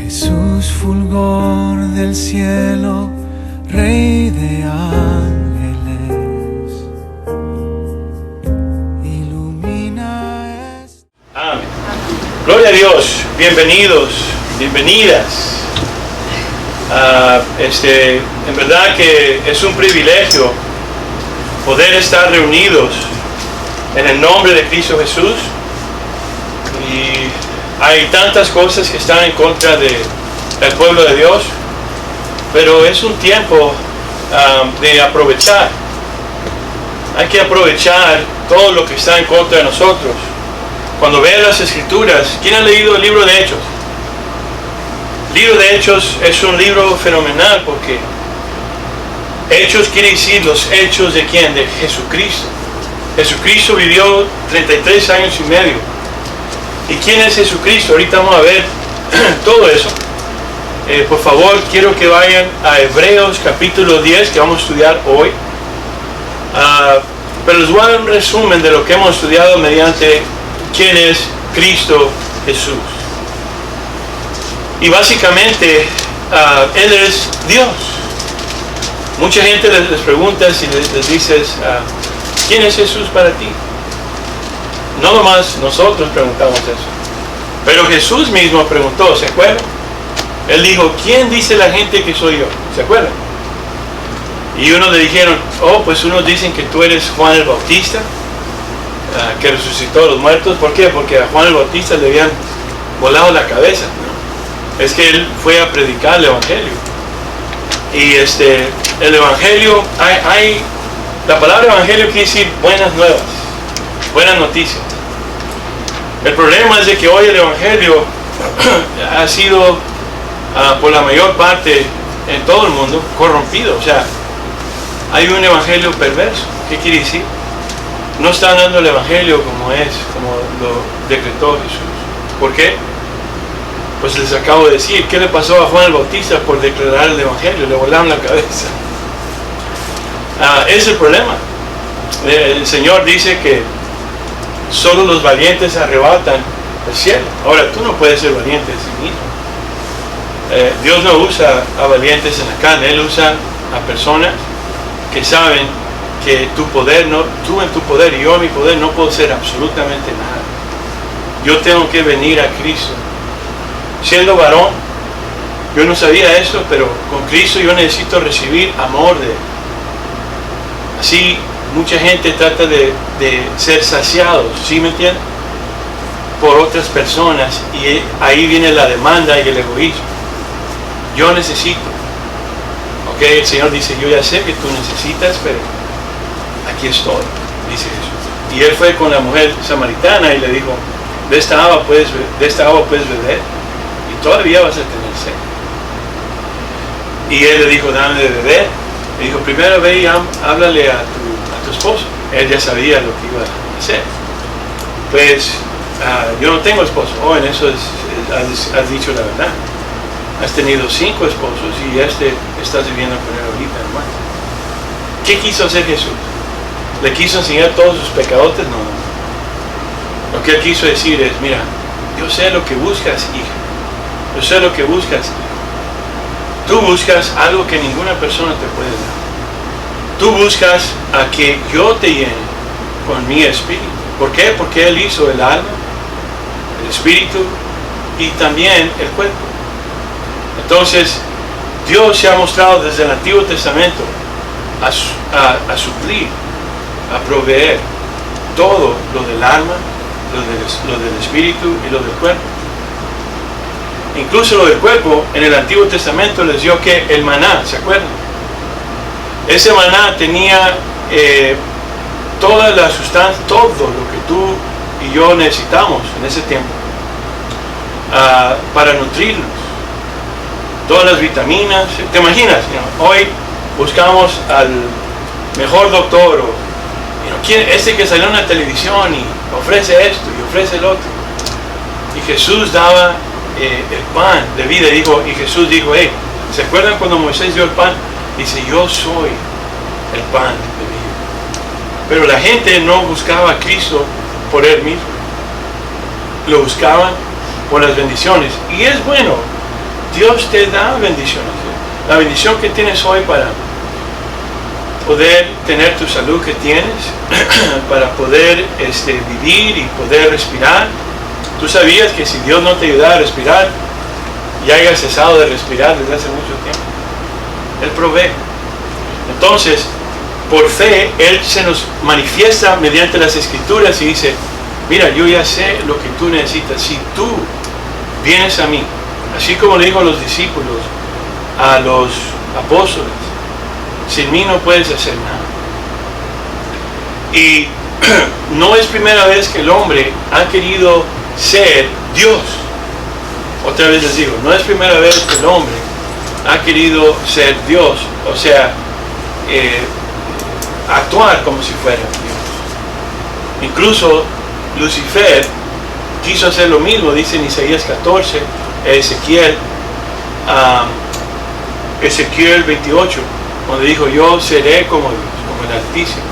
Jesús, fulgor del cielo, Rey de ángeles, ilumina este... Amén. Gloria a Dios, bienvenidos, bienvenidas. En verdad que es un privilegio poder estar reunidos en el nombre de Cristo Jesús. Y hay tantas cosas que están en contra del pueblo de Dios, pero es un tiempo de aprovechar. Hay que aprovechar todo lo que está en contra de nosotros. Cuando vean las Escrituras, ¿quién ha leído el libro de Hechos? El libro de Hechos es un libro fenomenal porque Hechos quiere decir los hechos de ¿quién? De Jesucristo. Jesucristo vivió 33 años y medio. ¿Y quién es Jesucristo? Ahorita vamos a ver todo eso. Por favor, quiero que vayan a Hebreos capítulo 10, que vamos a estudiar hoy. Pero les voy a dar un resumen de lo que hemos estudiado mediante quién es Cristo Jesús. Y básicamente, Él es Dios. Mucha gente les pregunta si les dices, ¿quién es Jesús para ti? No nomás nosotros preguntamos eso, pero Jesús mismo preguntó, ¿se acuerdan? Él dijo, ¿quién dice la gente que soy yo? ¿Se acuerdan? Y unos le dijeron, pues unos dicen que tú eres Juan el Bautista, que resucitó a los muertos. ¿Por qué? Porque a Juan el Bautista le habían volado la cabeza, ¿no? Es que él fue a predicar el Evangelio. Y el Evangelio, la palabra Evangelio quiere decir buenas nuevas, buenas noticias. El problema es de que hoy el Evangelio ha sido por la mayor parte en todo el mundo corrompido. O sea, hay un Evangelio perverso. ¿Qué quiere decir? No están dando el Evangelio como lo decretó Jesús. ¿Por qué? Pues les acabo de decir, ¿qué le pasó a Juan el Bautista por declarar el Evangelio? Le volaron la cabeza. Es el problema. El Señor dice que solo los valientes arrebatan el cielo. Ahora, tú no puedes ser valiente de sí mismo. Dios no usa a valientes en la carne. Él usa a personas que saben que tú en tu poder y yo en mi poder no puedo ser absolutamente nada. Yo tengo que venir a Cristo. Siendo varón, yo no sabía eso, pero con Cristo yo necesito recibir amor de Él. Así mucha gente trata de ser saciados, ¿sí me entienden? Por otras personas, y ahí viene la demanda y el egoísmo. Yo necesito. Ok, el Señor dice, yo ya sé que tú necesitas, pero aquí estoy, dice Jesús. Y Él fue con la mujer samaritana y le dijo, de esta agua puedes beber y todavía vas a tener sed. Y Él le dijo, dame de beber. Le dijo, primero ve y háblale a tu esposo. Él ya sabía lo que iba a hacer. Pues yo no tengo esposo. En eso has dicho la verdad. Has tenido 5 esposos y estás viviendo con él ahorita, hermano. ¿Qué quiso hacer Jesús? ¿Le quiso enseñar todos sus pecadotes? No. Lo que Él quiso decir es, mira, yo sé lo que buscas, hija. Yo sé lo que buscas. Tú buscas algo que ninguna persona te puede dar. Tú buscas a que yo te llene con mi espíritu. ¿Por qué? Porque Él hizo el alma, el espíritu y también el cuerpo. Entonces, Dios se ha mostrado desde el Antiguo Testamento a suplir, a proveer todo lo del alma, lo del espíritu y lo del cuerpo. Incluso lo del cuerpo, en el Antiguo Testamento les dio que el maná, ¿se acuerdan? Ese maná tenía toda la sustancia, todo lo que tú y yo necesitamos en ese tiempo para nutrirnos. Todas las vitaminas. ¿Te imaginas? Hoy buscamos al mejor doctor este que salió en la televisión y ofrece esto y ofrece el otro. Y Jesús daba el pan de vida. Y Jesús dijo, ¿se acuerdan cuando Moisés dio el pan? Dice, yo soy el pan de vida. Pero la gente no buscaba a Cristo por Él mismo. Lo buscaban por las bendiciones. Y es bueno Dios te da bendiciones. La bendición que tienes hoy para poder tener tu salud que tienes, para poder vivir y poder respirar. Tú sabías que si Dios no te ayudara a respirar, ya hayas cesado de respirar desde hace mucho tiempo. Él provee. Entonces, por fe, Él se nos manifiesta mediante las Escrituras y dice, mira, yo ya sé lo que tú necesitas. Si tú vienes a mí, así como le dijo a los discípulos, a los apóstoles, sin mí no puedes hacer nada. Y no es primera vez que el hombre ha querido ser Dios. Otra vez les digo, no es primera vez que el hombre ha querido ser Dios, o sea, actuar como si fuera Dios. Incluso Lucifer quiso hacer lo mismo, dice en Isaías 14, Ezequiel 28, donde dijo, yo seré como Dios, como el Altísimo.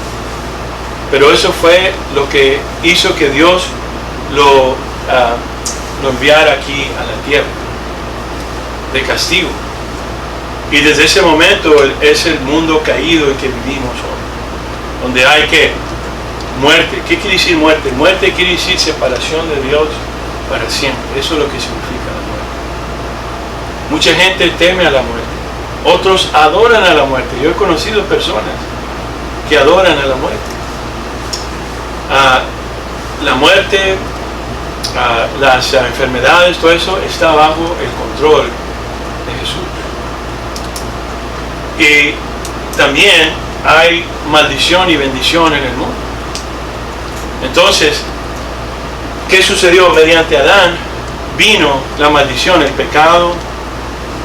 Pero eso fue lo que hizo que Dios lo enviara aquí a la tierra, de castigo. Y desde ese momento es el mundo caído en que vivimos hoy, donde hay muerte. ¿Qué quiere decir muerte? Muerte quiere decir separación de Dios para siempre. Eso es lo que significa la muerte. Mucha gente teme a la muerte, otros adoran a la muerte. Yo he conocido personas que adoran a la muerte. La muerte, las enfermedades, todo eso está bajo el control de Jesús. Y también hay maldición y bendición en el mundo. Entonces, ¿qué sucedió? Mediante Adán vino la maldición, el pecado,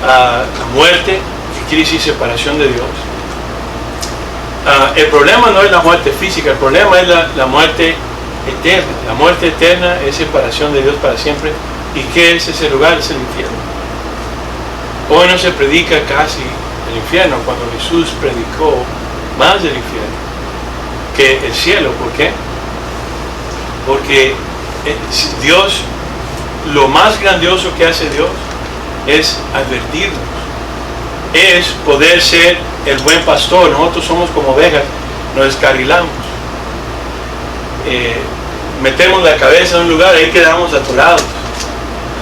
la muerte, que quiere decir separación de Dios. El problema no es la muerte física, el problema es la muerte eterna. La muerte eterna es separación de Dios para siempre. ¿Y qué es ese lugar? Es el infierno. Hoy no se predica casi el infierno, cuando Jesús predicó más del infierno que el cielo. ¿Por qué? Porque Dios, lo más grandioso que hace Dios es advertirnos, es poder ser el buen pastor. Nosotros somos como ovejas, nos descarrilamos, metemos la cabeza en un lugar, ahí quedamos atorados,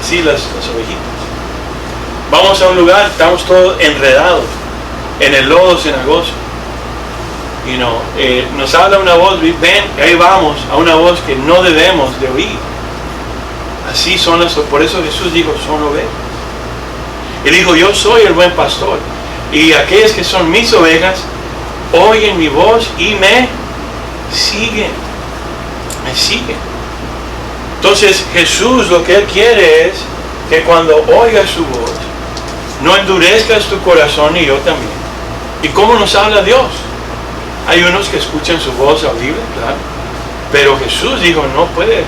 así las ovejitas. Vamos a un lugar, estamos todos enredados en el lodo cenagoso. Nos habla una voz, ven, ahí vamos a una voz que no debemos de oír. Así son por eso Jesús dijo, son ovejas. Él dijo, yo soy el buen pastor, y aquellas que son mis ovejas oyen mi voz y me siguen. Me siguen. Entonces Jesús lo que Él quiere es que cuando oigas su voz, no endurezcas tu corazón, y yo también. ¿Y cómo nos habla Dios? Hay unos que escuchan su voz audible, claro, pero Jesús dijo, no puede,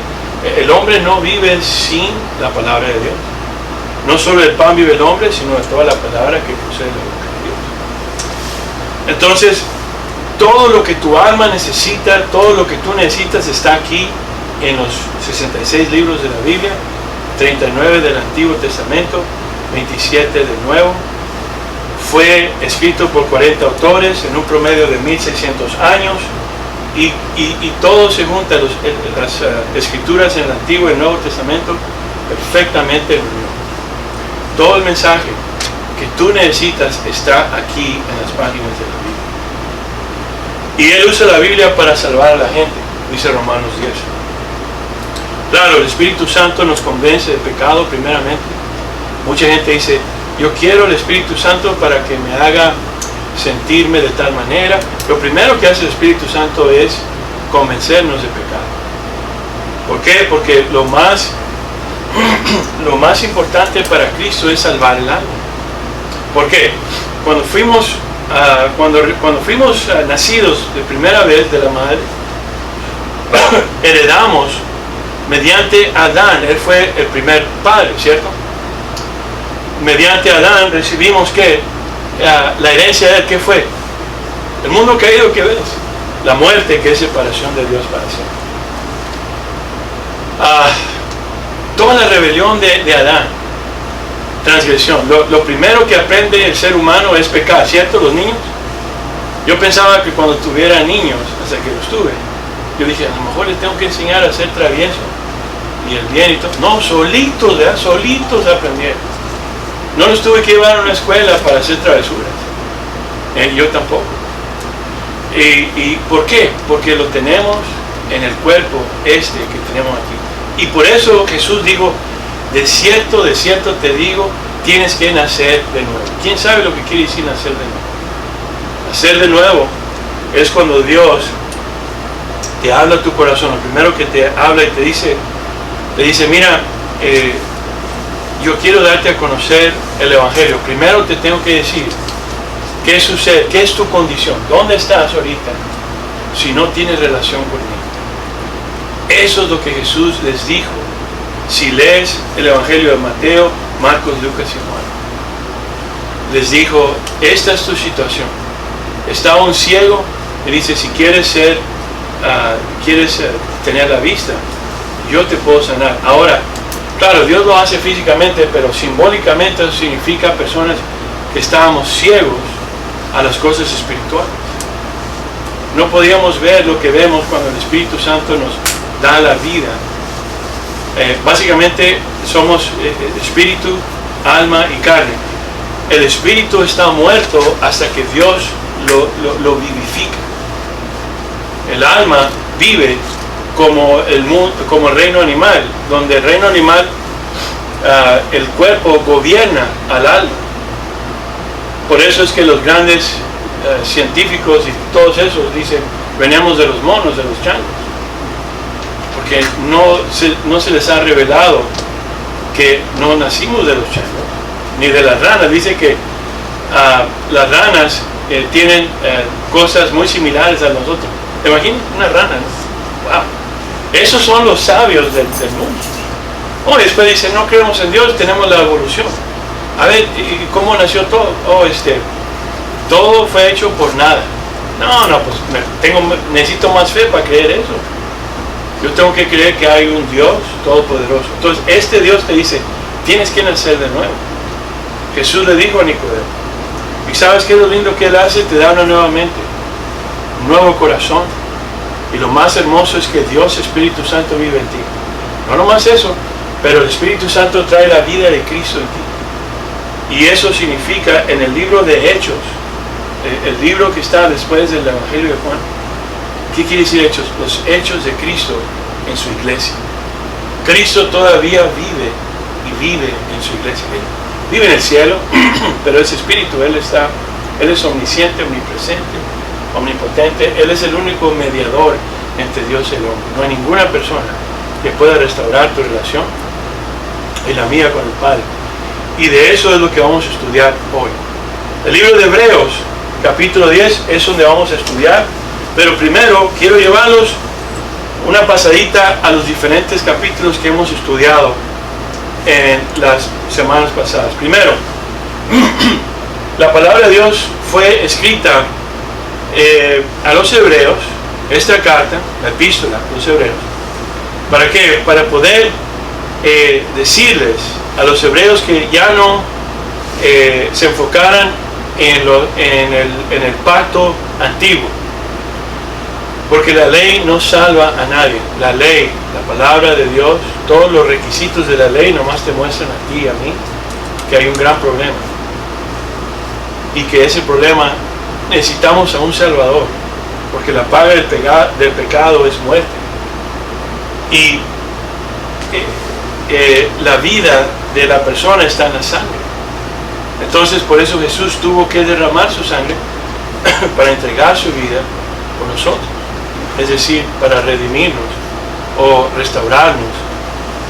el hombre no vive sin la palabra de Dios. No solo el pan vive el hombre, sino de toda la palabra que posee la boca de Dios. Entonces, todo lo que tu alma necesita, todo lo que tú necesitas está aquí en los 66 libros de la Biblia, 39 del Antiguo Testamento, 27 del Nuevo. Fue escrito por 40 autores en un promedio de 1600 años, y todo se junta, las escrituras en el Antiguo y el Nuevo Testamento perfectamente en unión. Todo el mensaje que tú necesitas está aquí en las páginas de la Biblia. Y Él usa la Biblia para salvar a la gente, dice Romanos 10. Claro, el Espíritu Santo nos convence de pecado primeramente. Mucha gente dice, yo quiero el Espíritu Santo para que me haga sentirme de tal manera. Lo primero que hace el Espíritu Santo es convencernos de pecado. ¿Por qué? Porque lo más importante para Cristo es salvar el alma. ¿Por qué? Cuando fuimos nacidos de primera vez de la madre, heredamos mediante Adán. Él fue el primer padre, ¿cierto? Mediante Adán recibimos ¿qué? La herencia de él, ¿qué fue? El mundo caído que ves, la muerte, que es separación de Dios para siempre. Toda la rebelión de Adán transgresión. Lo primero que aprende el ser humano es pecar, ¿cierto? Los niños. Yo pensaba que cuando tuviera niños, hasta que los tuve, yo dije, a lo mejor les tengo que enseñar a ser travieso y el bien y todo. No, solitos, ¿verdad? Solitos aprendieron. No los tuve que llevar a una escuela para hacer travesuras. Yo tampoco. ¿Y por qué? Porque lo tenemos en el cuerpo que tenemos aquí. Y por eso Jesús dijo, de cierto te digo, tienes que nacer de nuevo. ¿Quién sabe lo que quiere decir nacer de nuevo? Nacer de nuevo es cuando Dios te habla a tu corazón. Lo primero que te habla y te dice, mira, yo quiero darte a conocer el Evangelio. Primero te tengo que decir, ¿qué sucede? ¿Qué es tu condición? ¿Dónde estás ahorita si no tienes relación conmigo? Eso es lo que Jesús les dijo. Si lees el Evangelio de Mateo, Marcos, Lucas y Juan, les dijo, esta es tu situación. Estaba un ciego y dice, si quieres tener la vista, yo te puedo sanar. Ahora, claro, Dios lo hace físicamente, pero simbólicamente eso significa personas que estábamos ciegos a las cosas espirituales. No podíamos ver lo que vemos cuando el Espíritu Santo nos da la vida. Básicamente somos espíritu, alma y carne. El espíritu está muerto hasta que Dios lo vivifica. El alma vive como el reino animal, donde el reino animal, el cuerpo gobierna al alma. Por eso es que los grandes científicos y todos esos dicen, venimos de los monos, de los changos. Porque no se les ha revelado que no nacimos de los changos, ni de las ranas. Dice que las ranas tienen cosas muy similares a nosotros. ¿Te imaginas una rana? ¿No? ¡Wow! Esos son los sabios del mundo. Después dicen, no creemos en Dios, tenemos la evolución. A ver, ¿cómo nació todo? Todo fue hecho por nada. No, pues necesito más fe para creer eso. Yo tengo que creer que hay un Dios todopoderoso. Entonces, este Dios te dice, tienes que nacer de nuevo. Jesús le dijo a Nicodemo. ¿Y sabes qué es lo lindo que Él hace? Te da una nueva mente, un nuevo corazón. Y lo más hermoso es que Dios, Espíritu Santo, vive en ti. No nomás eso, pero el Espíritu Santo trae la vida de Cristo en ti. Y eso significa, en el libro de Hechos, el libro que está después del Evangelio de Juan, ¿qué quiere decir Hechos? Los hechos de Cristo en su iglesia. Cristo todavía vive en su iglesia. Vive en el cielo, pero es Espíritu. Él es omnisciente, omnipresente, omnipotente. Él es el único mediador entre Dios y el hombre. No hay ninguna persona que pueda restaurar tu relación y la mía con el Padre. Y de eso es lo que vamos a estudiar hoy. El libro de Hebreos, capítulo 10, es donde vamos a estudiar. Pero primero quiero llevarlos una pasadita a los diferentes capítulos que hemos estudiado en las semanas pasadas. Primero, la palabra de Dios fue escrita a los hebreos, esta carta, la epístola a los hebreos. ¿Para qué? Para poder decirles a los hebreos que ya no se enfocaran en el pacto antiguo. Porque la ley no salva a nadie. La ley, la palabra de Dios, todos los requisitos de la ley nomás te muestran a ti y a mí que hay un gran problema. Y que ese problema necesitamos a un Salvador. Porque la paga del pecado es muerte. Y la vida de la persona está en la sangre. Entonces por eso Jesús tuvo que derramar su sangre para entregar su vida por nosotros. Es decir, para redimirnos o restaurarnos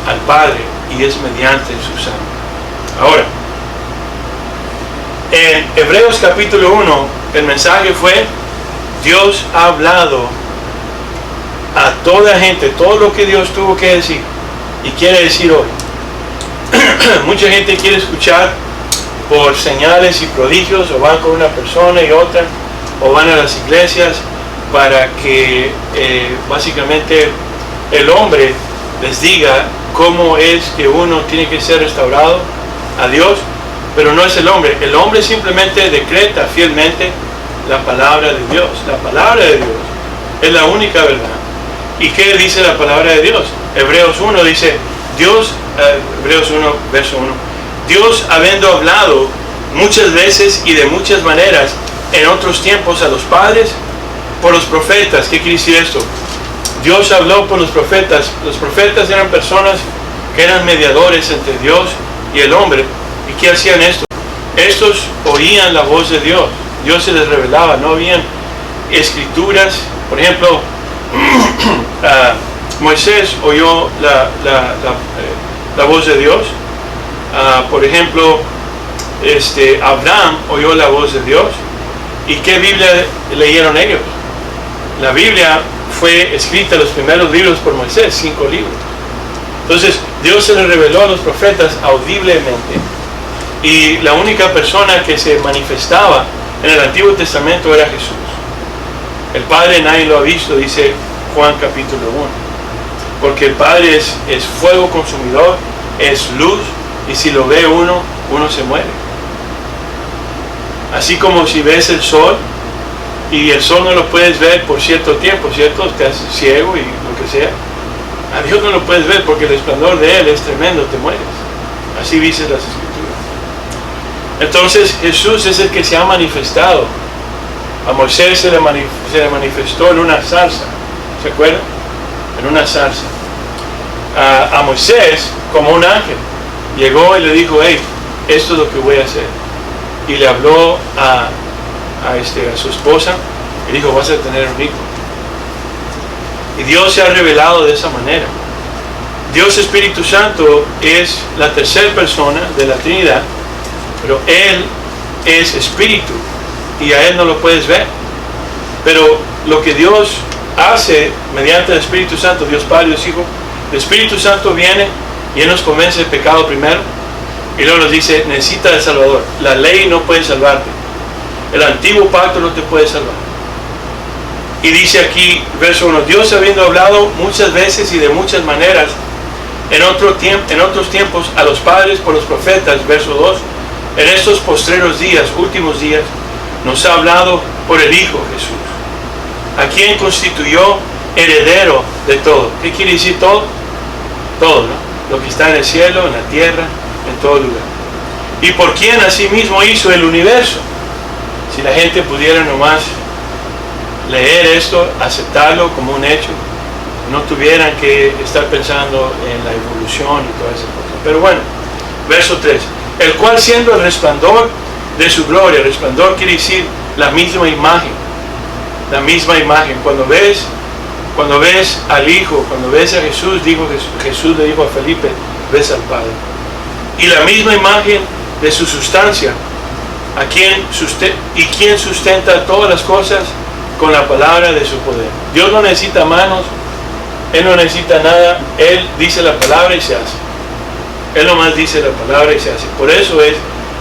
al Padre, y es mediante su sangre. Ahora, en Hebreos capítulo 1, el mensaje fue, Dios ha hablado a toda gente, todo lo que Dios tuvo que decir, y quiere decir hoy. Mucha gente quiere escuchar por señales y prodigios, o van con una persona y otra, o van a las iglesias, para que básicamente el hombre les diga cómo es que uno tiene que ser restaurado a Dios, pero no es el hombre. El hombre simplemente decreta fielmente la palabra de Dios. La palabra de Dios es la única verdad. ¿Y qué dice la palabra de Dios? Hebreos 1 dice, Hebreos 1, verso 1, Dios habiendo hablado muchas veces y de muchas maneras en otros tiempos a los padres por los profetas. ¿Qué quiere decir esto? Dios habló por los profetas. Los profetas eran personas que eran mediadores entre Dios y el hombre. ¿Y qué hacían esto? Estos oían la voz de Dios. Dios se les revelaba. No habían escrituras. Por ejemplo, Moisés oyó la voz de Dios. Por ejemplo, Abraham oyó la voz de Dios. ¿Y qué Biblia leyeron ellos? La Biblia fue escrita, los primeros libros por Moisés, 5 libros. Entonces Dios se le reveló a los profetas audiblemente, y la única persona que se manifestaba en el Antiguo Testamento era Jesús. El Padre nadie lo ha visto, dice Juan capítulo 1, porque el Padre es fuego consumidor, es luz, y si lo ve uno se muere. Así como si ves el sol y el sol no lo puedes ver por cierto tiempo, ¿cierto? Te haces ciego y lo que sea. A Dios no lo puedes ver porque el esplendor de Él es tremendo, te mueres. Así dicen las Escrituras. Entonces Jesús es el que se ha manifestado. A Moisés se le manifestó en una zarza, ¿se acuerdan? En una zarza. A Moisés como un ángel. Llegó y le dijo, hey, esto es lo que voy a hacer. Y le habló a su esposa y dijo, vas a tener un hijo. Y Dios se ha revelado de esa manera. Dios Espíritu Santo es la tercera persona de la Trinidad, pero Él es Espíritu y a Él no lo puedes ver. Pero lo que Dios hace mediante el Espíritu Santo, Dios Padre, Dios Hijo, el Espíritu Santo viene y Él nos convence del pecado primero, y luego nos dice, necesita el Salvador. La ley no puede salvarte. El antiguo pacto no te puede salvar. Y dice aquí, verso 1, Dios habiendo hablado muchas veces y de muchas maneras en otros tiempos a los padres por los profetas, verso 2, en estos postreros días, últimos días, nos ha hablado por el Hijo Jesús, a quien constituyó heredero de todo. ¿Qué quiere decir todo? Todo, ¿no? Lo que está en el cielo, en la tierra, en todo lugar. Y por quien asimismo hizo el universo. Si la gente pudiera nomás leer esto, aceptarlo como un hecho, no tuvieran que estar pensando en la evolución y todas esas cosas. Pero bueno, verso 3, el cual siendo el resplandor de su gloria, resplandor quiere decir la misma imagen, la misma imagen. Cuando ves al Hijo, cuando ves a Jesús, Jesús le dijo a Felipe, ves al Padre. Y la misma imagen de su sustancia, quien sustenta todas las cosas con la palabra de su poder. Dios no necesita manos, Él no necesita nada, Él dice la palabra y se hace. Él nomás dice la palabra y se hace. Por eso es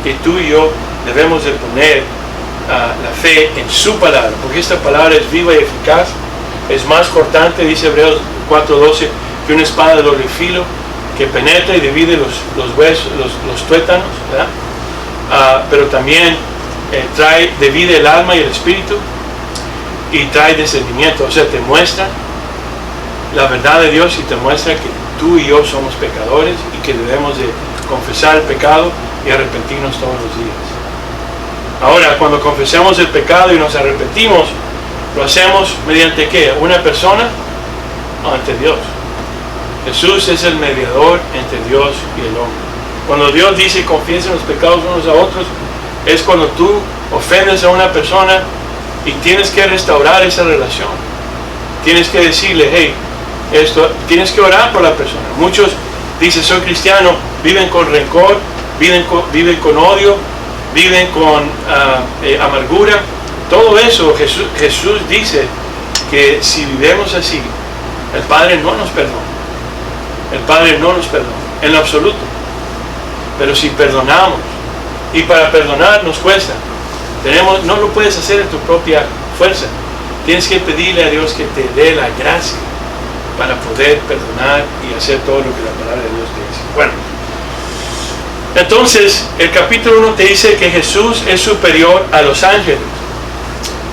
que tú y yo debemos de poner la fe en su palabra, porque esta palabra es viva y eficaz, es más cortante, dice Hebreos 4:12, que una espada de doble filo, que penetra y divide los huesos, los tuétanos, ¿verdad? Pero también divide el alma y el espíritu, y trae discernimiento, o sea, te muestra la verdad de Dios y te muestra que tú y yo somos pecadores y que debemos de confesar el pecado y arrepentirnos todos los días. Ahora, cuando confesamos el pecado y nos arrepentimos, lo hacemos mediante ¿qué? ¿Una persona? No, ante Dios. Jesús es el mediador entre Dios y el hombre. Cuando Dios dice confiesen los pecados unos a otros, es cuando tú ofendes a una persona y tienes que restaurar esa relación. Tienes que decirle, hey, tienes que orar por la persona. Muchos dicen, soy cristiano, viven con rencor, viven con odio, viven con amargura. Todo eso, Jesús dice que si vivimos así, el Padre no nos perdona. El Padre no nos perdona, en lo absoluto. Pero si perdonamos, y para perdonar nos cuesta, no lo puedes hacer en tu propia fuerza. Tienes que pedirle a Dios que te dé la gracia para poder perdonar y hacer todo lo que la palabra de Dios te dice. Bueno, Entonces, el capítulo 1 te dice que Jesús es superior a los ángeles.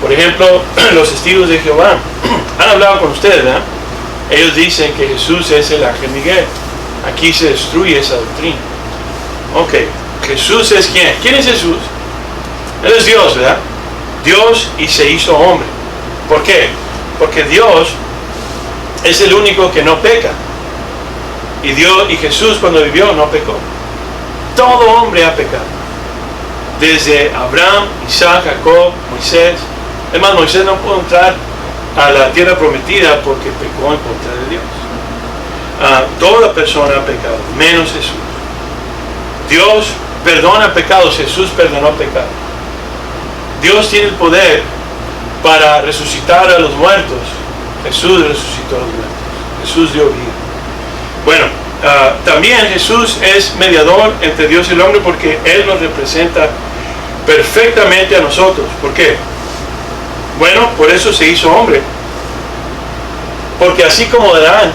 Por ejemplo, los testigos de Jehová han hablado con ustedes, ¿verdad? Ellos dicen que Jesús es el ángel Miguel. Aquí se destruye esa doctrina. Ok, Jesús es ¿quién? ¿Quién es Jesús? Él es Dios, ¿verdad? Dios y se hizo hombre. ¿Por qué? Porque Dios es el único que no peca. Y Jesús cuando vivió no pecó. Todo hombre ha pecado. Desde Abraham, Isaac, Jacob, Moisés. Es más, Moisés no pudo entrar a la tierra prometida porque pecó en contra de Dios. Toda persona ha pecado, menos Jesús. Dios perdona pecados, Jesús perdonó pecados. Dios tiene el poder para resucitar a los muertos. Jesús resucitó a los muertos. Jesús dio vida. Bueno, también Jesús es mediador entre Dios y el hombre porque Él nos representa perfectamente a nosotros. ¿Por qué? Bueno, por eso se hizo hombre. Porque así como Adán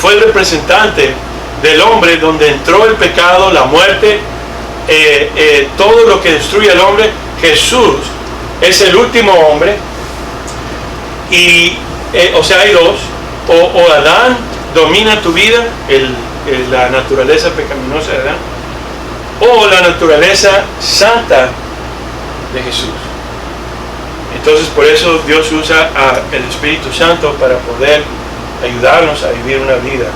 fue el representante del hombre donde entró el pecado, la muerte, todo lo que destruye al hombre, Jesús es el último hombre. Y, o sea, hay dos. O Adán domina tu vida, la naturaleza pecaminosa de Adán, o la naturaleza santa de Jesús. Entonces por eso Dios usa el Espíritu Santo para poder ayudarnos a vivir una vida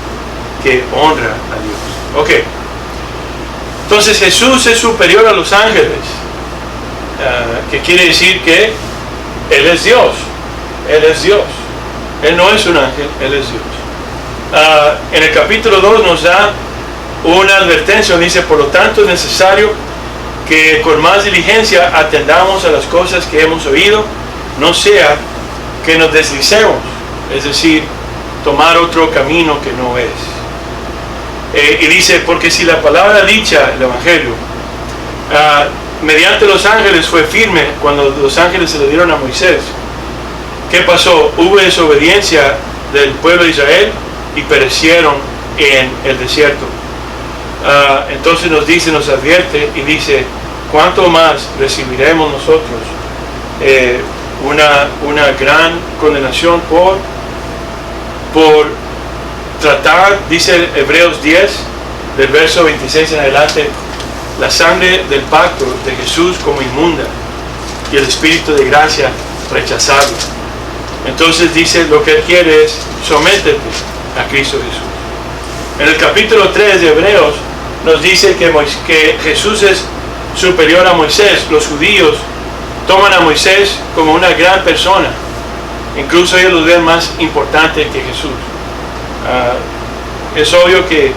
que honra a Dios. Ok, entonces Jesús es superior a los ángeles, que quiere decir que Él es Dios. Él es Dios. Él no es un ángel, Él es Dios. En el capítulo 2 nos da una advertencia, dice: por lo tanto es necesario que con más diligencia atendamos a las cosas que hemos oído, no sea que nos deslicemos, es decir, tomar otro camino que no es. Y dice: porque si la palabra dicha, el Evangelio, mediante los ángeles fue firme cuando los ángeles se lo dieron a Moisés, ¿qué pasó? Hubo desobediencia del pueblo de Israel y perecieron en el desierto. Entonces nos advierte y dice: ¿cuánto más recibiremos nosotros una gran condenación por tratar, dice Hebreos 10, del verso 26 en adelante, la sangre del pacto de Jesús como inmunda y el Espíritu de gracia rechazarlo? Entonces dice, lo que Él quiere es: sométete a Cristo Jesús. En el capítulo 3 de Hebreos nos dice que Jesús es superior a Moisés. Los judíos toman a Moisés como una gran persona, incluso ellos lo ven más importante que Jesús. Es obvio que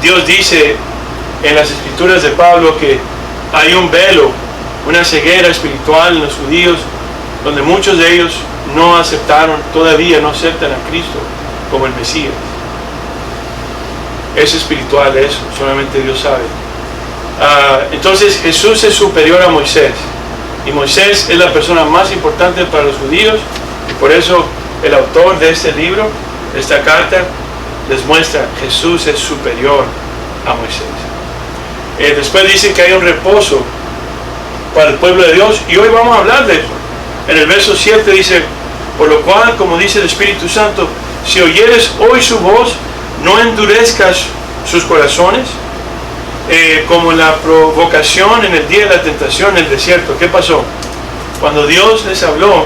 Dios dice en las escrituras de Pablo que hay un velo, una ceguera espiritual en los judíos, donde muchos de ellos no todavía no aceptan a Cristo como el Mesías. Es espiritual eso, solamente Dios sabe. Entonces Jesús es superior a Moisés, y Moisés es la persona más importante para los judíos, y por eso el autor de este libro, de esta carta, les muestra: Jesús es superior a Moisés. Después dice que hay un reposo para el pueblo de Dios, y hoy vamos a hablar de eso. En el verso 7 dice: por lo cual, como dice el Espíritu Santo, si oyeres hoy su voz, no endurezcas sus corazones, como la provocación en el día de la tentación en el desierto. ¿Qué pasó? Cuando Dios les habló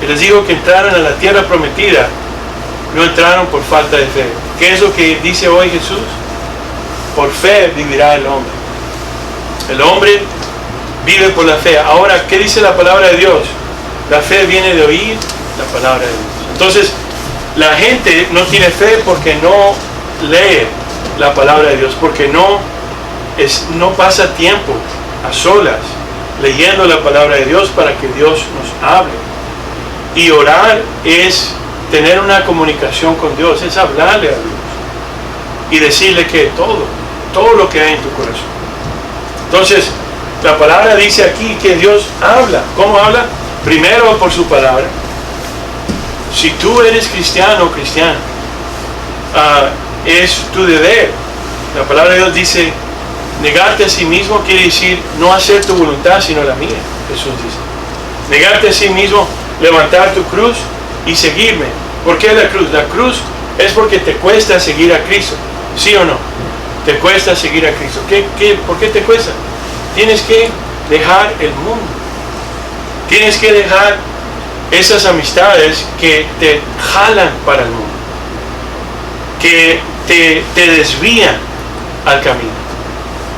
y les dijo que entraran a la tierra prometida, no entraron por falta de fe. ¿Qué es lo que dice hoy Jesús? Por fe vivirá el hombre. El hombre vive por la fe. Ahora, ¿qué dice la palabra de Dios? La fe viene de oír la palabra de Dios. Entonces, la gente no tiene fe porque no lee la palabra de Dios, porque no pasa tiempo a solas leyendo la palabra de Dios para que Dios nos hable. Y orar es tener una comunicación con Dios, es hablarle a Dios y decirle que todo lo que hay en tu corazón. Entonces, la palabra dice aquí que Dios habla. ¿Cómo habla? Primero por su palabra. Si tú eres cristiano o cristiana, es tu deber. La palabra de Dios dice negarte a sí mismo quiere decir no hacer tu voluntad sino la mía, Jesús dice. Negarte a sí mismo, levantar tu cruz y seguirme. ¿Por qué la cruz? La cruz es porque te cuesta seguir a Cristo, ¿sí o no? Te cuesta seguir a Cristo. ¿Por qué te cuesta? Tienes que dejar el mundo. Tienes que dejar esas amistades que te jalan para el mundo, que te desvían al camino.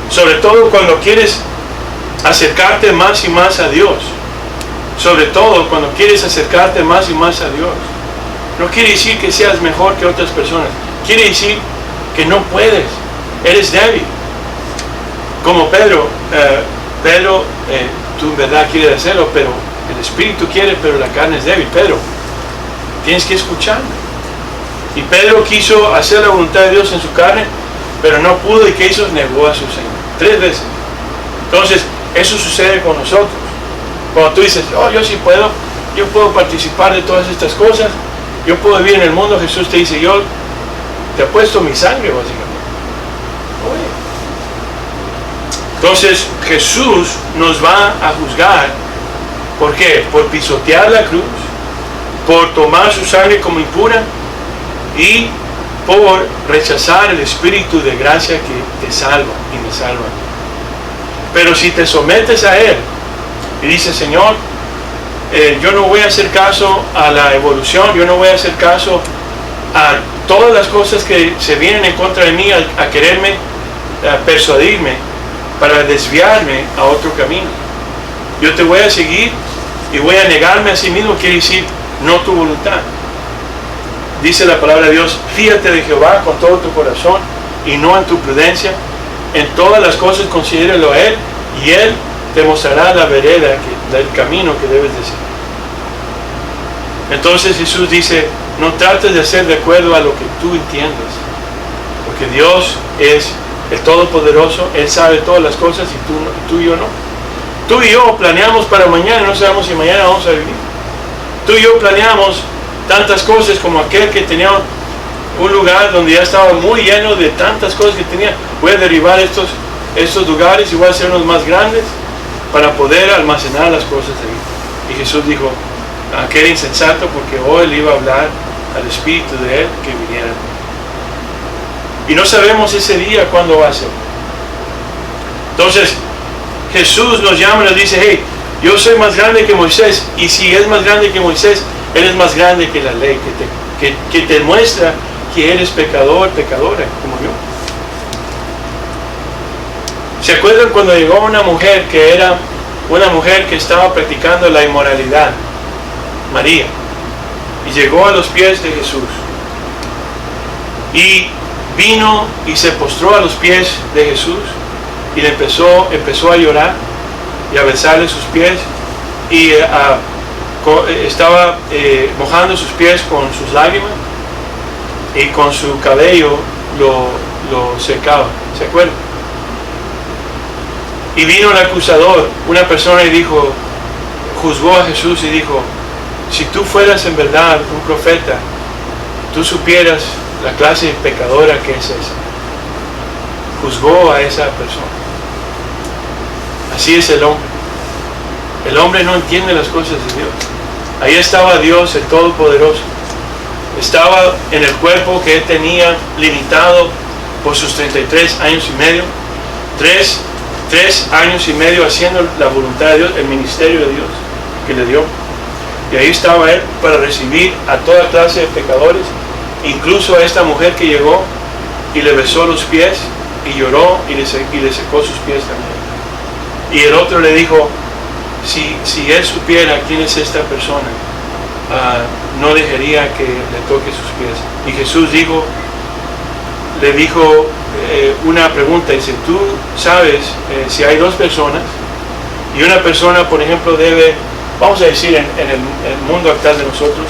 Sobre todo cuando quieres acercarte más y más a Dios. Sobre todo cuando quieres acercarte más y más a Dios. No quiere decir que seas mejor que otras personas. Quiere decir que no puedes. Eres débil. Como Pedro, tú en verdad quieres hacerlo, pero el Espíritu quiere, pero la carne es débil. Pedro, tienes que escucharme. Y Pedro quiso hacer la voluntad de Dios en su carne, pero no pudo, y ¿qué hizo? Negó a su Señor 3 veces. Entonces, eso sucede con nosotros. Cuando tú dices, oh, yo sí puedo, yo puedo participar de todas estas cosas, yo puedo vivir en el mundo, Jesús te dice, yo te apuesto mi sangre, básicamente. Oye. Entonces, Jesús nos va a juzgar. ¿Por qué? Por pisotear la cruz, por tomar su sangre como impura y por rechazar el Espíritu de gracia que te salva y me salva. Pero si te sometes a Él y dices, Señor, yo no voy a hacer caso a la evolución, yo no voy a hacer caso a todas las cosas que se vienen en contra de mí, a quererme persuadirme para desviarme a otro camino. Yo te voy a seguir y voy a negarme a sí mismo, quiere decir no tu voluntad. Dice la palabra de Dios, fíjate de Jehová con todo tu corazón y no en tu prudencia. En todas las cosas considéralo a Él y Él te mostrará la vereda, el camino que debes de seguir. Entonces Jesús dice, no trates de hacer de acuerdo a lo que tú entiendes, porque Dios es el Todopoderoso, Él sabe todas las cosas y tú y yo no. Tú y yo planeamos para mañana, no sabemos si mañana vamos a vivir. Tú y yo planeamos tantas cosas como aquel que tenía un lugar donde ya estaba muy lleno de tantas cosas que tenía. Voy a derribar estos lugares y voy a hacer unos más grandes para poder almacenar las cosas de ahí. Y Jesús dijo, aquel insensato, porque hoy le iba a hablar al Espíritu de Él que viniera. Y no sabemos ese día cuándo va a ser. Entonces, Jesús nos llama y nos dice, hey, yo soy más grande que Moisés, y si es más grande que Moisés, Él es más grande que la ley, que te muestra que eres pecador, pecadora, como yo. ¿Se acuerdan cuando llegó una mujer que era una mujer que estaba practicando la inmoralidad? María. Y llegó a los pies de Jesús. Y vino y se postró a los pies de Jesús y le empezó a llorar y a besarle sus pies y estaba mojando sus pies con sus lágrimas y con su cabello lo secaba. ¿Se acuerdan? Y vino el acusador, una persona, y dijo, juzgó a Jesús y dijo, si tú fueras en verdad un profeta, tú supieras la clase de pecadora que es esa. Juzgó a esa persona. Así es el hombre. El hombre no entiende las cosas de Dios. Ahí estaba Dios, el Todopoderoso. Estaba en el cuerpo que Él tenía limitado por sus 33 años y medio. Tres años y medio haciendo la voluntad de Dios, el ministerio de Dios que le dio. Y ahí estaba Él para recibir a toda clase de pecadores, incluso a esta mujer que llegó y le besó los pies y lloró y le secó sus pies también. Y el otro le dijo, si él supiera quién es esta persona, no dejaría que le toque sus pies. Y Jesús le dijo una pregunta, dice, tú sabes si hay dos personas y una persona, por ejemplo, debe, vamos a decir en el mundo actual de nosotros,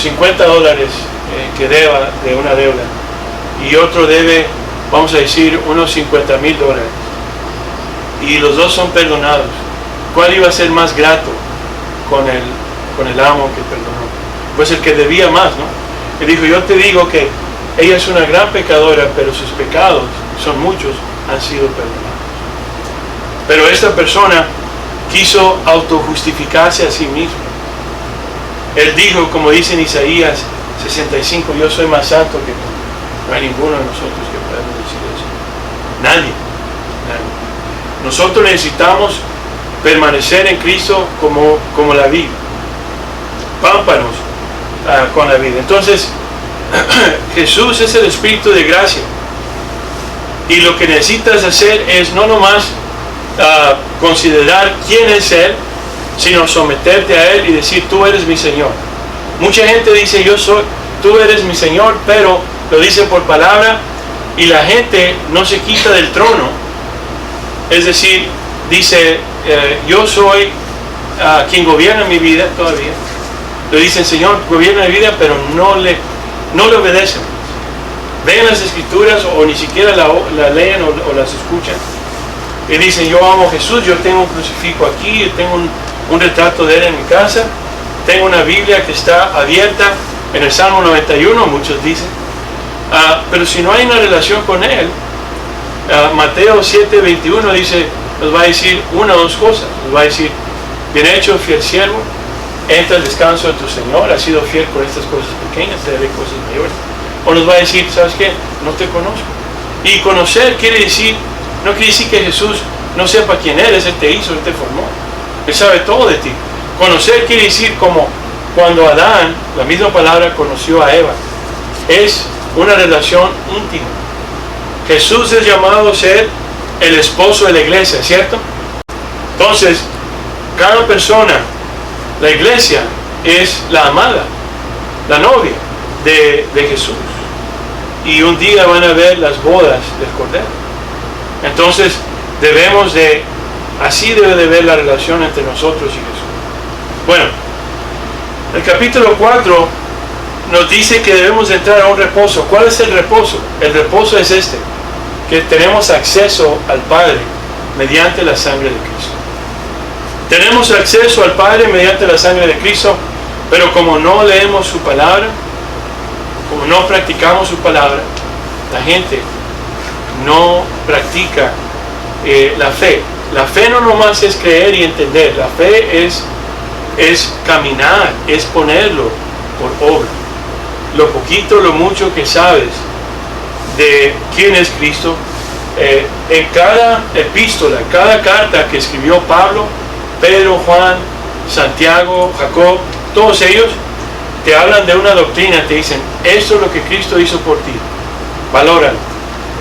$50 que deba de una deuda, y otro debe, vamos a decir, unos $50,000, y los dos son perdonados, ¿cuál iba a ser más grato con el amo que perdonó? Pues el que debía más, ¿no? Él dijo, yo te digo que ella es una gran pecadora, pero sus pecados son muchos, han sido perdonados. Pero esta persona quiso autojustificarse a sí mismo. Él dijo, como dice en Isaías 65, yo soy más santo que tú. No hay ninguno de nosotros que podamos decir eso. Nadie. Nosotros necesitamos permanecer en Cristo como la vid. Pámpanos con la vida. Entonces, Jesús es el Espíritu de gracia. Y lo que necesitas hacer es no nomás considerar quién es Él, sino someterte a Él y decir, tú eres mi Señor. Mucha gente dice, tú eres mi Señor, pero lo dice por palabra y la gente no se quita del trono. Es decir, dice, yo soy quien gobierna mi vida todavía. Le dicen, Señor, gobierna mi vida, pero no le obedecen. Ven las Escrituras o ni siquiera la leen o las escuchan. Y dicen, yo amo a Jesús, yo tengo un crucifijo aquí, yo tengo un retrato de Él en mi casa, tengo una Biblia que está abierta en el Salmo 91, muchos dicen. Pero si no hay una relación con Él, Mateo 7:21 dice, nos va a decir una o dos cosas. Nos va a decir, bien hecho, fiel siervo, entra al descanso de tu Señor, has sido fiel con estas cosas pequeñas, te daré cosas mayores. O nos va a decir, ¿sabes qué? No te conozco. Y conocer no quiere decir que Jesús no sepa quién eres, Él te hizo, Él te formó. Él sabe todo de ti. Conocer quiere decir como cuando Adán, la misma palabra, conoció a Eva. Es una relación íntima. Jesús es llamado a ser el esposo de la iglesia, ¿cierto? Entonces, cada persona, la iglesia es la amada, la novia de Jesús. Y un día van a ver las bodas del Cordero. Entonces, así debe de ver la relación entre nosotros y Jesús. Bueno, el capítulo 4 nos dice que debemos entrar a un reposo. ¿Cuál es el reposo? El reposo es que tenemos acceso al Padre mediante la sangre de Cristo. Tenemos acceso al Padre mediante la sangre de Cristo, pero como no leemos su palabra, como no practicamos su palabra, la gente no practica la fe. La fe no nomás es creer y entender, la fe es caminar, es ponerlo por obra. Lo poquito, lo mucho que sabes de quién es Cristo, en cada epístola, cada carta que escribió Pablo, Pedro, Juan, Santiago, Jacob, todos ellos te hablan de una doctrina, te dicen, esto es lo que Cristo hizo por ti, valóralo.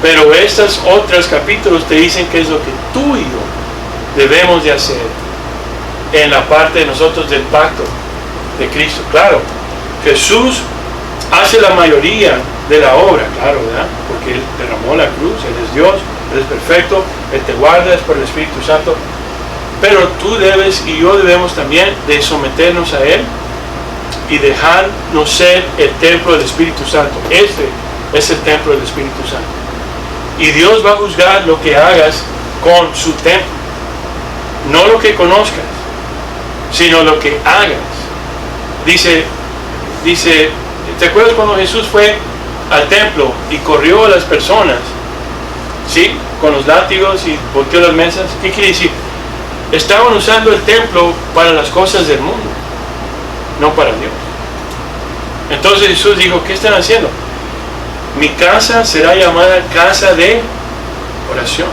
Pero estos otros capítulos te dicen qué es lo que tú y yo debemos de hacer en la parte de nosotros del pacto de Cristo. Claro, Jesús hace la mayoría de la obra, claro, ¿verdad? Porque Él derramó la cruz, Él es Dios, Él es perfecto, Él te guarda, es por el Espíritu Santo. Pero tú debes y yo debemos también de someternos a Él y dejarnos ser el templo del Espíritu Santo. Este es el templo del Espíritu Santo. Y Dios va a juzgar lo que hagas con su templo. No lo que conozcas, sino lo que hagas. Dice, ¿te acuerdas cuando Jesús fue al templo y corrió a las personas? ¿Sí? Con los látigos y volteó las mesas. ¿Qué quiere decir? Estaban usando el templo para las cosas del mundo, no para Dios. Entonces Jesús dijo, ¿qué están haciendo? Mi casa será llamada casa de oración.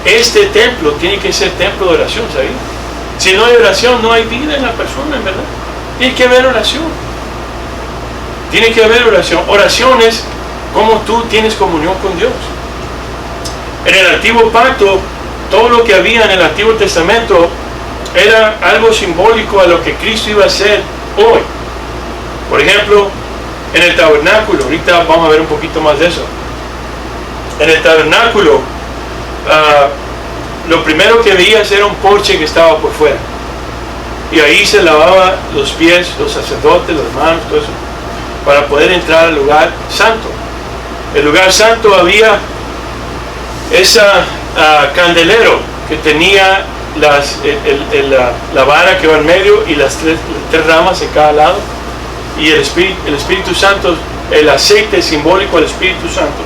Este templo tiene que ser templo de oración, ¿sabes? Si no hay oración, no hay vida en la persona, en verdad. Tiene que haber oración. Tiene que haber oración. Oración es como tú tienes comunión con Dios. En el Antiguo Pacto, todo lo que había en el Antiguo Testamento era algo simbólico a lo que Cristo iba a hacer hoy. Por ejemplo, en el tabernáculo, ahorita vamos a ver un poquito más de eso. En el tabernáculo, lo primero que veías era un porche que estaba por fuera. Y ahí se lavaba los pies, los sacerdotes, las manos, todo eso, para poder entrar al lugar santo. El lugar santo había esa candelero que tenía la vara que va en medio y las tres ramas en cada lado, y el Espíritu Santo, el aceite simbólico del Espíritu Santo.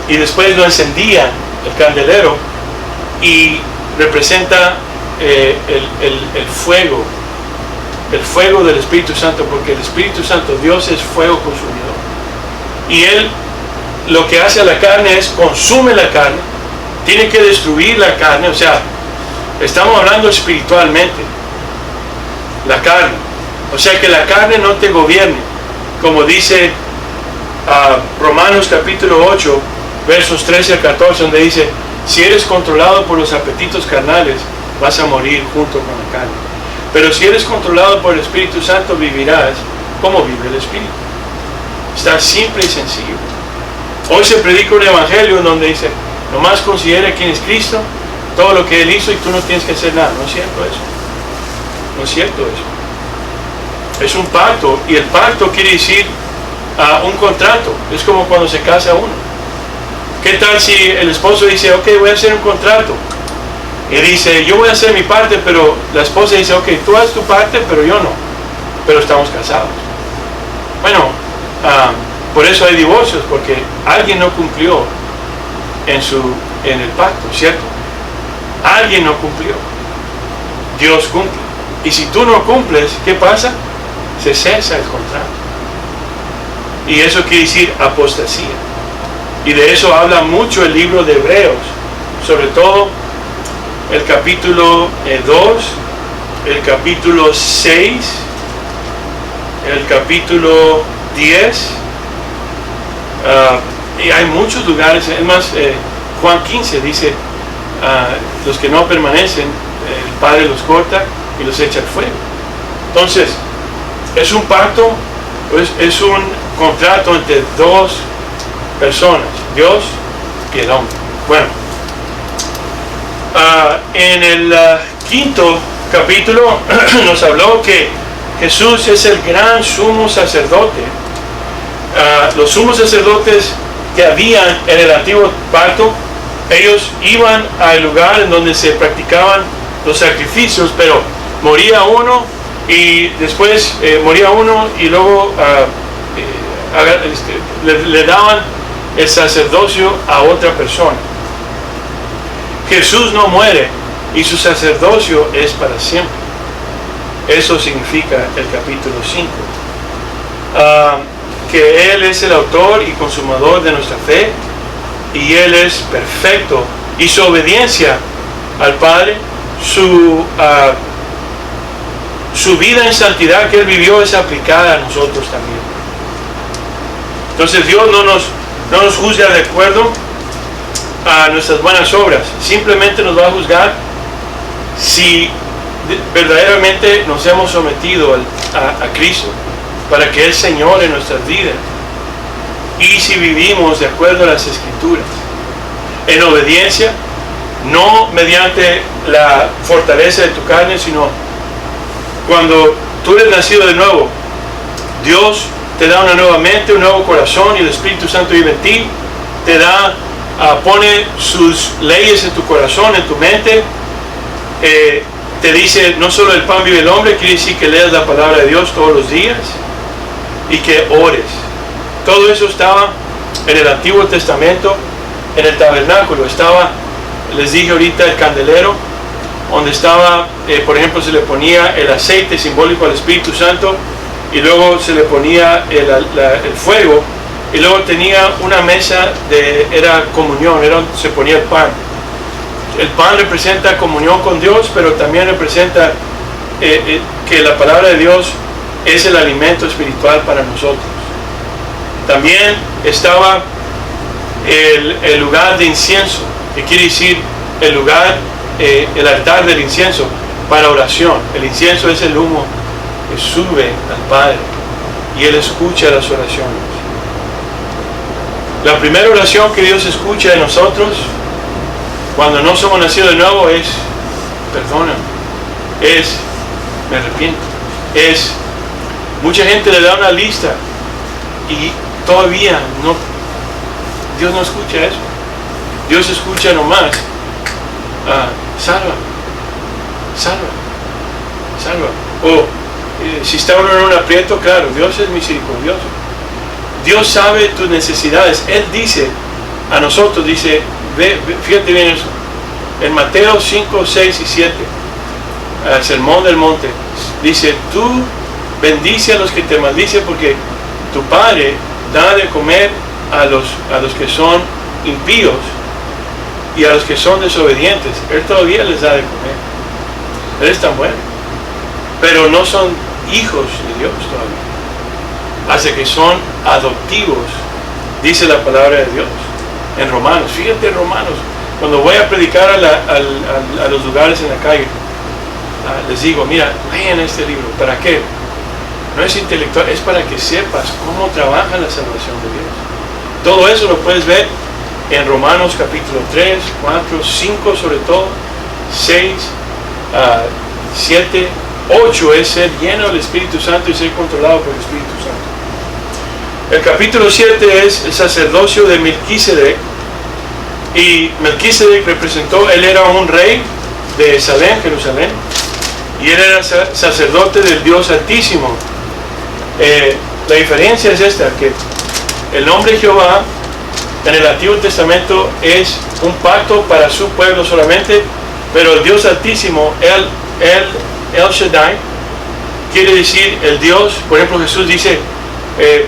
y después lo encendían, el candelero, y representa el fuego del Espíritu Santo, porque el Espíritu Santo, Dios es fuego consumidor, y Él lo que hace a la carne es consume la carne, tiene que destruir la carne, o sea, estamos hablando espiritualmente, la carne, o sea, que la carne no te gobierne, como dice Romanos capítulo 8, versos 13 al 14, donde dice, si eres controlado por los apetitos carnales, vas a morir junto con la carne. Pero si eres controlado por el Espíritu Santo, vivirás como vive el Espíritu. Está simple y sencillo. Hoy se predica un evangelio en donde dice, nomás considera quién es Cristo, todo lo que Él hizo y tú no tienes que hacer nada. No es cierto eso. No es cierto eso. Es un pacto, y el pacto quiere decir un contrato. Es como cuando se casa uno. ¿Qué tal si el esposo dice, ok, voy a hacer un contrato? Y dice, yo voy a hacer mi parte, pero la esposa dice, ok, tú haz tu parte, pero yo no. Pero estamos casados. Bueno, por eso hay divorcios, porque alguien no cumplió en el pacto, ¿cierto? Alguien no cumplió. Dios cumple. Y si tú no cumples, ¿qué pasa? Se cesa el contrato. Y eso quiere decir apostasía. Y de eso habla mucho el libro de Hebreos, sobre todo el capítulo 2, el capítulo 6, el capítulo 10, y hay muchos lugares, es más, Juan 15 dice, los que no permanecen, el Padre los corta y los echa al fuego. Entonces, es un pacto, es un contrato entre dos personas, Dios y el hombre. Bueno, en el quinto capítulo nos habló que Jesús es el gran sumo sacerdote. Los sumos sacerdotes que habían en el antiguo pacto, ellos iban al lugar en donde se practicaban los sacrificios, pero moría uno y después moría uno y luego le daban el sacerdocio a otra persona. Jesús no muere y su sacerdocio es para siempre. Eso significa el capítulo 5. Que Él es el autor y consumador de nuestra fe, y Él es perfecto, y su obediencia al Padre, su vida en santidad que Él vivió es aplicada a nosotros también. Entonces Dios no nos juzga de acuerdo a nuestras buenas obras, simplemente nos va a juzgar si verdaderamente nos hemos sometido a Cristo para que Él señore nuestras vidas, y si vivimos de acuerdo a las Escrituras en obediencia, no mediante la fortaleza de tu carne, sino cuando tú eres nacido de nuevo, Dios te da una nueva mente, un nuevo corazón, y el Espíritu Santo vive en ti, te da, pone sus leyes en tu corazón, en tu mente, te dice, no solo el pan vive el hombre, quiere decir que leas la palabra de Dios todos los días y que ores. Todo eso estaba en el Antiguo Testamento, en el tabernáculo. Estaba, les dije ahorita, el candelero, donde estaba, por ejemplo, se le ponía el aceite simbólico al Espíritu Santo, y luego se le ponía el fuego, y luego tenía una mesa era comunión, se ponía el pan. El pan representa comunión con Dios, pero también representa que la palabra de Dios es el alimento espiritual para nosotros. También estaba el lugar de incienso, que quiere decir el lugar, el altar del incienso para oración. El incienso es el humo que sube al Padre y Él escucha las oraciones. La primera oración que Dios escucha de nosotros cuando no somos nacidos de nuevo es perdóname, es me arrepiento, es mucha gente le da una lista y todavía no, Dios no escucha eso. Dios escucha nomás salva, o si está uno en un aprieto, claro, Dios es misericordioso, Dios sabe tus necesidades. Él dice a nosotros, dice, fíjate bien eso, en Mateo 5, 6 y 7, al Sermón del Monte, dice, tú bendice a los que te maldicen porque tu Padre da de comer a los que son impíos y a los que son desobedientes. Él todavía les da de comer. Él es tan bueno. Pero no son hijos de Dios todavía. Hasta que son adoptivos, dice la palabra de Dios en Romanos. Fíjate en Romanos, cuando voy a predicar a los lugares en la calle, les digo, mira, lean este libro. ¿Para qué? No es intelectual, es para que sepas cómo trabaja la salvación de Dios. Todo eso lo puedes ver en Romanos capítulo 3, 4, 5 sobre todo, 6, 7, 8 es ser lleno del Espíritu Santo y ser controlado por el Espíritu Santo. El capítulo 7 es el sacerdocio de Melquisedec, y Melquisedec representó, él era un rey de Salem, Jerusalén, y él era sacerdote del Dios Altísimo. La diferencia es esta, que el nombre Jehová en el Antiguo Testamento es un pacto para su pueblo solamente, pero el Dios Altísimo, El Shaddai, quiere decir el Dios. Por ejemplo, Jesús dice,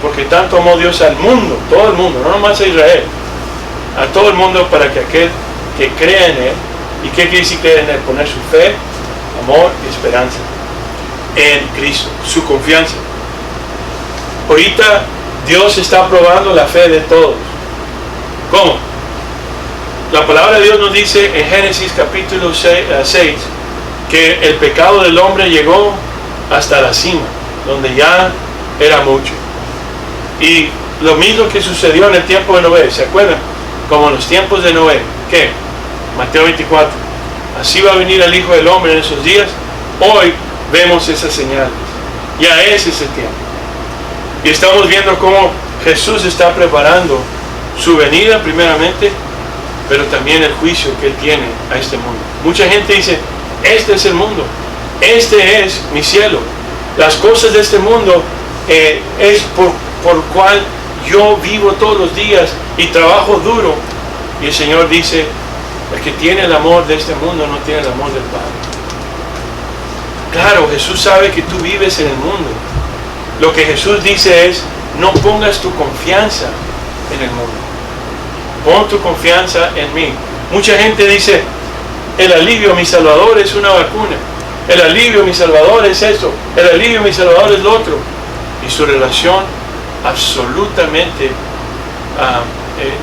porque tanto amó Dios al mundo, todo el mundo, no nomás a Israel, a todo el mundo, para que aquel que crea en Él. ¿Y qué quiere decir creer en Él? Poner su fe, amor y esperanza en Cristo, su confianza. Ahorita Dios está probando la fe de todos. ¿Cómo? La palabra de Dios nos dice en Génesis capítulo 6 que el pecado del hombre llegó hasta la cima, donde ya era mucho. Y lo mismo que sucedió en el tiempo de Noé, ¿se acuerdan? Como en los tiempos de Noé. ¿Qué? Mateo 24. Así va a venir el Hijo del Hombre en esos días. Hoy vemos esas señales. Ya es ese tiempo. Y estamos viendo cómo Jesús está preparando su venida primeramente, pero también el juicio que Él tiene a este mundo. Mucha gente dice, este es el mundo, este es mi cielo. Las cosas de este mundo es por cual yo vivo todos los días y trabajo duro. Y el Señor dice, el que tiene el amor de este mundo no tiene el amor del Padre. Claro, Jesús sabe que tú vives en el mundo. Lo que Jesús dice es, no pongas tu confianza en el mundo. Pon tu confianza en mí. Mucha gente dice, el alivio, mi Salvador, es una vacuna. El alivio, mi Salvador, es esto. El alivio, mi Salvador, es lo otro. Y su relación, absolutamente,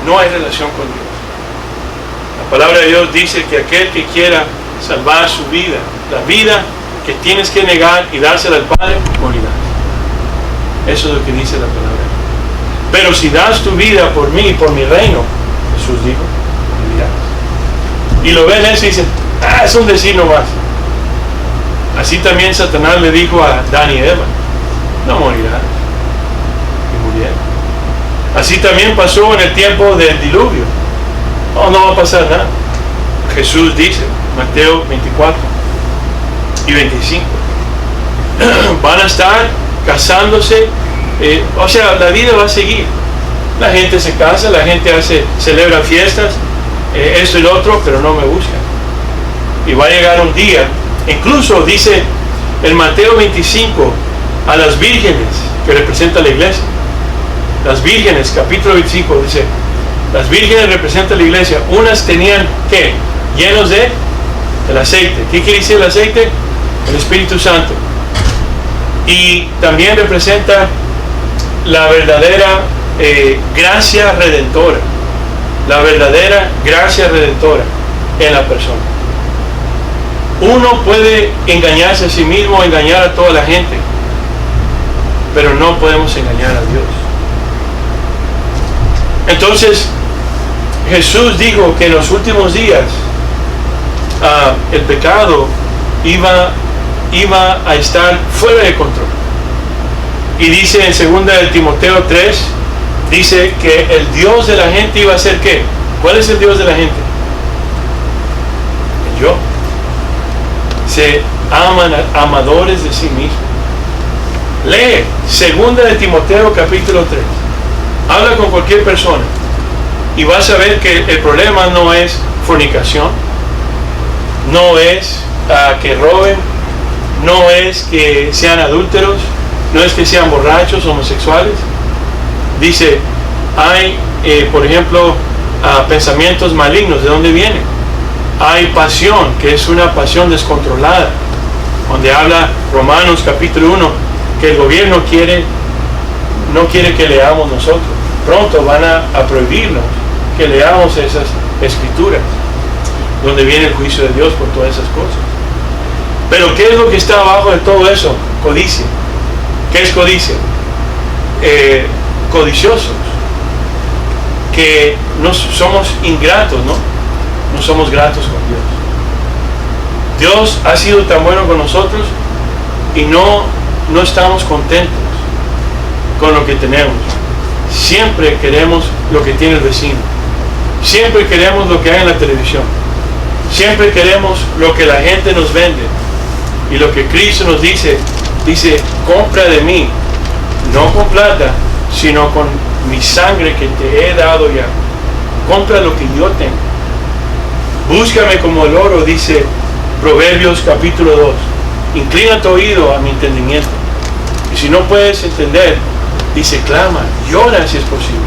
no hay relación con Dios. La palabra de Dios dice que aquel que quiera salvar su vida, la vida que tienes que negar y dársela al Padre, morirás. Eso es lo que dice la palabra. Pero si das tu vida por mí y por mi reino, Jesús dijo, vivirás. Y lo ven eso y dicen, es un decir nomás. Así también Satanás le dijo a Adán y Eva, no morirás. Y murieron. Así también pasó en el tiempo del diluvio. No va a pasar nada. Jesús dice, Mateo 24 y 25, van a estar casándose, o sea, la vida va a seguir. La gente se casa, la gente celebra fiestas, esto y lo otro, pero no me buscan. Y va a llegar un día, incluso dice en Mateo 25, a las vírgenes, que representa la iglesia, las vírgenes, capítulo 25, dice, las vírgenes representan la iglesia. Unas tenían, ¿qué? Llenos de el aceite. ¿Qué quiere decir el aceite? El Espíritu Santo. Y también representa la verdadera gracia redentora. La verdadera gracia redentora en la persona. Uno puede engañarse a sí mismo, engañar a toda la gente, pero no podemos engañar a Dios. Entonces, Jesús dijo que en los últimos días el pecado iba a estar fuera de control. Y dice en 2 de Timoteo 3, dice que el Dios de la gente iba a ser ¿qué? ¿Cuál es el Dios de la gente? El yo. Se aman, amadores de sí mismos. Lee 2 de Timoteo capítulo 3. Habla con cualquier persona y vas a ver que el problema no es fornicación, no es que roben, no es que sean adúlteros, no es que sean borrachos, homosexuales. Dice, hay, por ejemplo, pensamientos malignos. ¿De dónde vienen? Hay pasión, que es una pasión descontrolada, donde habla Romanos capítulo 1, que el gobierno no quiere que leamos nosotros. Pronto van a prohibirnos que leamos esas escrituras, donde viene el juicio de Dios por todas esas cosas. Pero ¿qué es lo que está abajo de todo eso? Codicia. ¿Qué es codicia? Codiciosos, que no somos ingratos, no somos gratos con Dios. Dios ha sido tan bueno con nosotros y no estamos contentos con lo que tenemos. Siempre queremos lo que tiene el vecino, siempre queremos lo que hay en la televisión, siempre queremos lo que la gente nos vende. Y lo que Cristo nos dice, compra de mí, no con plata, sino con mi sangre que te he dado ya. Compra lo que yo tengo. Búscame como el oro, dice Proverbios capítulo 2. Inclina tu oído a mi entendimiento. Y si no puedes entender, dice, clama, llora si es posible.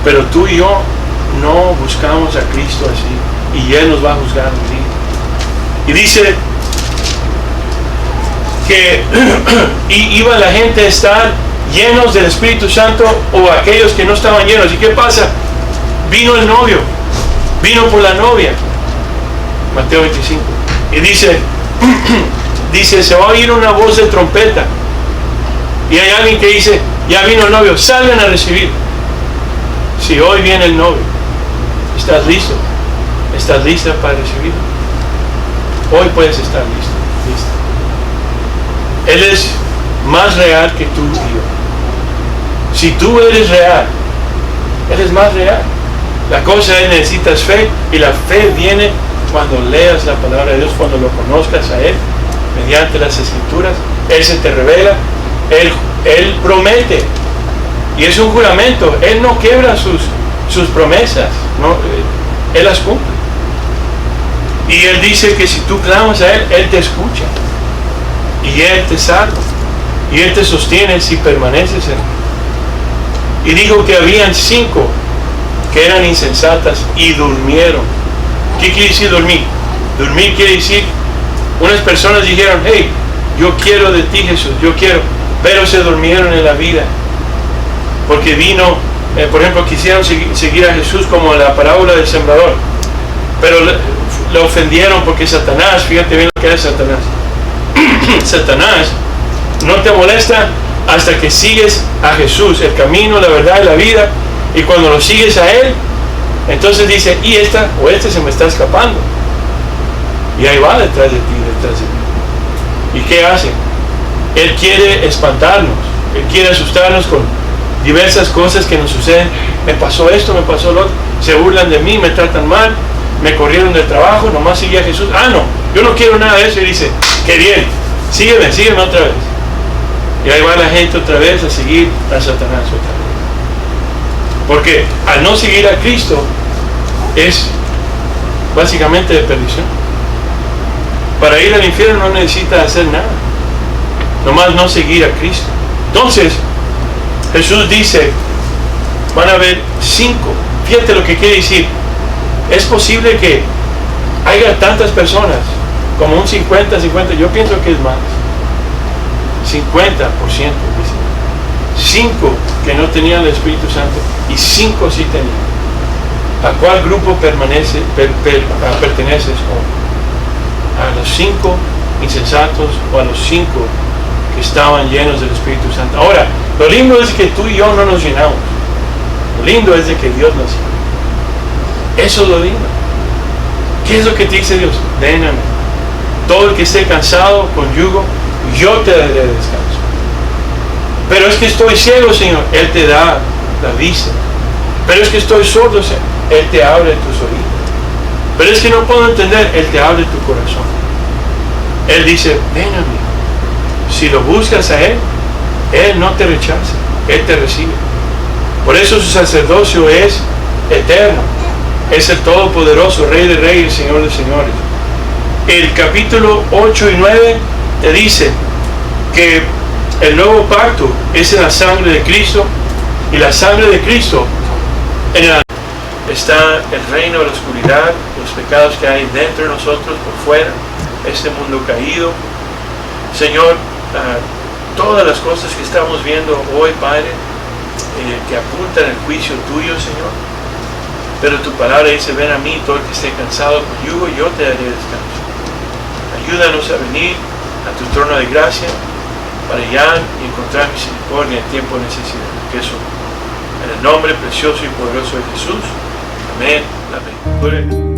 Pero tú y yo no buscamos a Cristo así, y Él nos va a juzgar un día. Y dice que iba la gente a estar llenos del Espíritu Santo, o aquellos que no estaban llenos. ¿Y qué pasa? Vino el novio, vino por la novia. Mateo 25. Y dice, se va a oír una voz de trompeta. Y hay alguien que dice, ya vino el novio, salgan a recibir. Si hoy viene el novio, ¿estás listo? ¿Estás lista para recibirlo? Hoy puedes estar listo, lista. Él es más real que tú y yo. Si tú eres real, Él es más real. La cosa es, necesitas fe, y la fe viene cuando leas la palabra de Dios, cuando lo conozcas a Él, mediante las Escrituras. Él se te revela, Él promete, y es un juramento. Él no quiebra sus promesas, ¿no? Él las cumple. Y Él dice que si tú clamas a Él, Él te escucha, y Él te salva, y Él te sostiene si permaneces en Él. Y dijo que habían 5 que eran insensatas y durmieron. ¿Qué quiere decir dormir? Dormir quiere decir, unas personas dijeron, hey, yo quiero de ti, Jesús, yo quiero, pero se durmieron en la vida, porque vino, por ejemplo, quisieron seguir a Jesús, como la parábola del sembrador, pero le ofendieron, porque Satanás, fíjate bien lo que es Satanás. Satanás no te molesta hasta que sigues a Jesús, el camino, la verdad y la vida, y cuando lo sigues a Él, entonces dice, y esta o este se me está escapando, y ahí va detrás de ti, detrás de mí. ¿Y qué hace? Él quiere espantarnos, Él quiere asustarnos con diversas cosas que nos suceden. Me pasó esto, me pasó lo otro, se burlan de mí, me tratan mal, me corrieron del trabajo, nomás seguí a Jesús. No, yo no quiero nada de eso. Y dice, qué bien, sígueme otra vez. Y ahí va la gente otra vez a seguir a Satanás otra vez. Porque al no seguir a Cristo es básicamente de perdición. Para ir al infierno no necesita hacer nada, nomás no seguir a Cristo. Entonces Jesús dice, van a haber 5. Fíjate lo que quiere decir. Es posible que haya tantas personas, como un 50, yo pienso que es más, 50%, dice. 5 que no tenían el Espíritu Santo y 5 sí tenían. ¿A cuál grupo perteneces? ¿A los 5 insensatos o a los 5 que estaban llenos del Espíritu Santo? Ahora, lo lindo es que tú y yo no nos llenamos. Lo lindo es de que Dios nos llena. Eso es lo lindo. ¿Qué es lo que te dice Dios? Ven a mí. Todo el que esté cansado con yugo, yo te daré descanso. Pero es que estoy ciego, Señor, Él te da la vista. Pero es que estoy sordo, Señor, Él te abre tus oídos. Pero es que no puedo entender, Él te abre tu corazón. Él dice, ven a mí. Si lo buscas a Él, Él no te rechaza, Él te recibe. Por eso su sacerdocio es eterno. Es el Todopoderoso, Rey de Reyes, Señor de Señores. El capítulo 8 y 9 te dice que el nuevo pacto es en la sangre de Cristo, y la sangre de Cristo en el está el reino de la oscuridad, los pecados que hay dentro de nosotros, por fuera, este mundo caído. Señor, todas las cosas que estamos viendo hoy, Padre, que apuntan al juicio tuyo, Señor. Pero tu palabra dice: ven a mí todo el que esté cansado con yugo, y yo te daré descanso. Ayúdanos a venir a tu trono de gracia para hallar y encontrar misericordia en tiempo de necesidad. Que eso, en el nombre precioso y poderoso de Jesús. Amén. Amén.